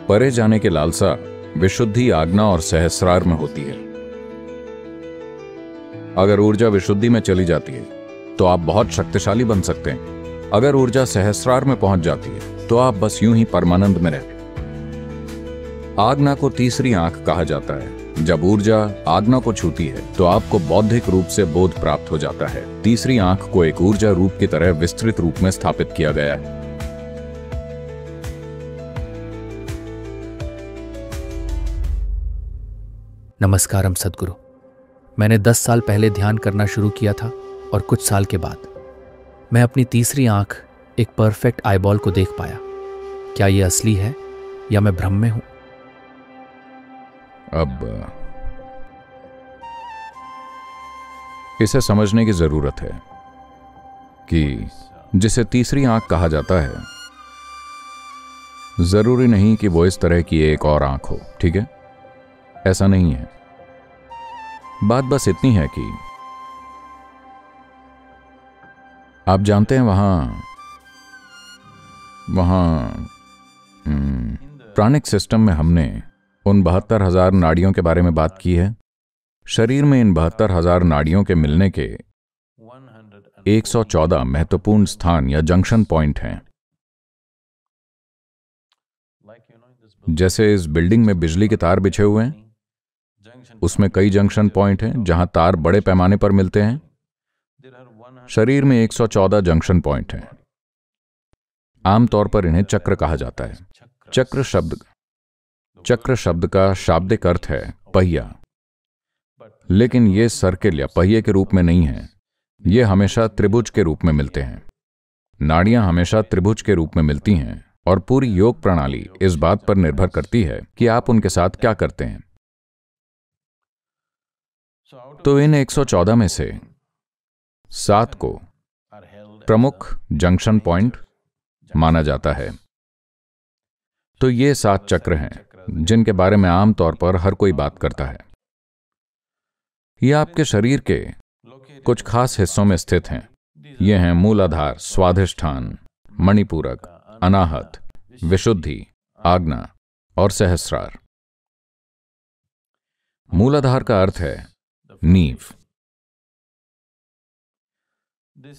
परे जाने की लालसा विशुद्धि, आज्ञा और सहस्रार में होती है। अगर ऊर्जा विशुद्धि में चली जाती है तो आप बहुत शक्तिशाली बन सकते हैं। अगर ऊर्जा सहस्रार में पहुंच जाती है तो आप बस यूं ही परमानंद में रहते। आज्ञा को तीसरी आंख कहा जाता है। जब ऊर्जा आज्ञा को छूती है तो आपको बौद्धिक रूप से बोध प्राप्त हो जाता है। तीसरी आंख को एक ऊर्जा रूप की तरह विस्तृत रूप में स्थापित किया गया है। नमस्कारम सद्गुरु। मैंने 10 साल पहले ध्यान करना शुरू किया था और कुछ साल के बाद मैं अपनी तीसरी आंख एक परफेक्ट आईबॉल को देख पाया। क्या यह असली है या मैं भ्रम में हूं? अब इसे समझने की जरूरत है कि जिसे तीसरी आंख कहा जाता है, जरूरी नहीं कि वो इस तरह की एक और आंख हो। ठीक है, ऐसा नहीं है। बात बस इतनी है कि आप जानते हैं वहां प्राणिक सिस्टम में हमने उन 72,000 नाड़ियों के बारे में बात की है। शरीर में इन 72,000 नाड़ियों के मिलने के 114 महत्वपूर्ण स्थान या जंक्शन पॉइंट हैं। जैसे इस बिल्डिंग में बिजली के तार बिछे हुए हैं, उसमें कई जंक्शन पॉइंट हैं जहां तार बड़े पैमाने पर मिलते हैं। शरीर में 114 जंक्शन पॉइंट हैं। आमतौर पर इन्हें चक्र कहा जाता है। चक्र शब्द का शाब्दिक अर्थ है पहिया, लेकिन ये सर्किल या पहिए के रूप में नहीं है। ये हमेशा त्रिभुज के रूप में मिलते हैं। नाड़ियां हमेशा त्रिभुज के रूप में मिलती हैं और पूरी योग प्रणाली इस बात पर निर्भर करती है कि आप उनके साथ क्या करते हैं। तो इन 114 में से 7 को प्रमुख जंक्शन पॉइंट माना जाता है। तो ये 7 चक्र हैं जिनके बारे में आमतौर पर हर कोई बात करता है। ये आपके शरीर के कुछ खास हिस्सों में स्थित हैं। ये हैं मूलाधार, स्वाधिष्ठान, मणिपूरक, अनाहत, विशुद्धि, आज्ञा और सहस्रार। मूलाधार का अर्थ है नींव।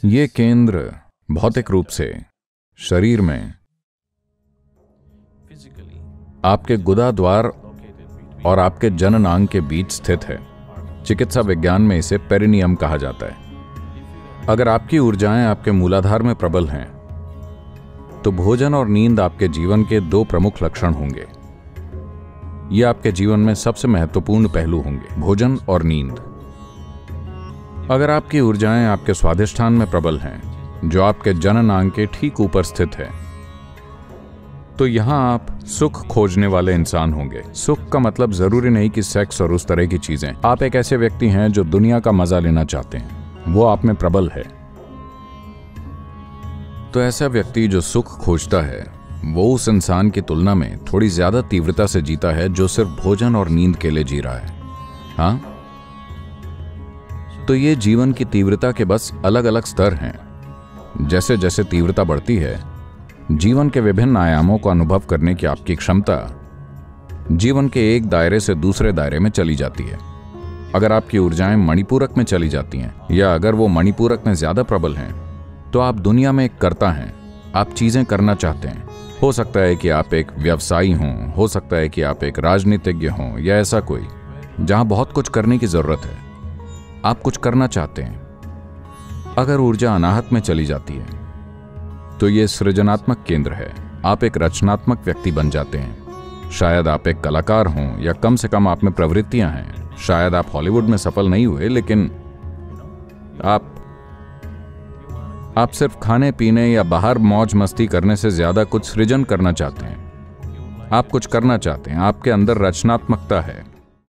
ये केंद्र भौतिक रूप से शरीर में आपके गुदा द्वार और आपके जननांग के बीच स्थित है। चिकित्सा विज्ञान में इसे पेरिनियम कहा जाता है। अगर आपकी ऊर्जाएं आपके मूलाधार में प्रबल हैं तो भोजन और नींद आपके जीवन के 2 प्रमुख लक्षण होंगे। ये आपके जीवन में सबसे महत्वपूर्ण पहलू होंगे, भोजन और नींद। अगर आपकी ऊर्जाएं आपके स्वाधिष्ठान में प्रबल हैं, जो आपके जननांग के ठीक ऊपर स्थित है, तो यहां आप सुख खोजने वाले इंसान होंगे। सुख का मतलब जरूरी नहीं कि सेक्स और उस तरह की चीजें। आप एक ऐसे व्यक्ति हैं जो दुनिया का मजा लेना चाहते हैं, वो आप में प्रबल है। तो ऐसा व्यक्ति जो सुख खोजता है वो उस इंसान की तुलना में थोड़ी ज्यादा तीव्रता से जीता है जो सिर्फ भोजन और नींद के लिए जी रहा है। हाँ, तो ये जीवन की तीव्रता के बस अलग अलग स्तर हैं। जैसे जैसे तीव्रता बढ़ती है, जीवन के विभिन्न आयामों को अनुभव करने की आपकी क्षमता जीवन के एक दायरे से दूसरे दायरे में चली जाती है। अगर आपकी ऊर्जाएं मणिपूरक में चली जाती हैं, या अगर वो मणिपूरक में ज्यादा प्रबल हैं, तो आप दुनिया में एक कर्ता हैं। आप चीजें करना चाहते हैं। हो सकता है कि आप एक व्यवसायी हों, हो सकता है कि आप एक राजनीतिज्ञ हों, या ऐसा कोई जहां बहुत कुछ करने की जरूरत है। आप कुछ करना चाहते हैं। अगर ऊर्जा अनाहत में चली जाती है तो यह सृजनात्मक केंद्र है। आप एक रचनात्मक व्यक्ति बन जाते हैं। शायद आप एक कलाकार हों, या कम से कम आप में प्रवृत्तियां हैं। शायद आप हॉलीवुड में सफल नहीं हुए, लेकिन आप सिर्फ खाने पीने या बाहर मौज मस्ती करने से ज्यादा कुछ सृजन करना चाहते हैं। आप कुछ करना चाहते हैं। आपके अंदर रचनात्मकता है।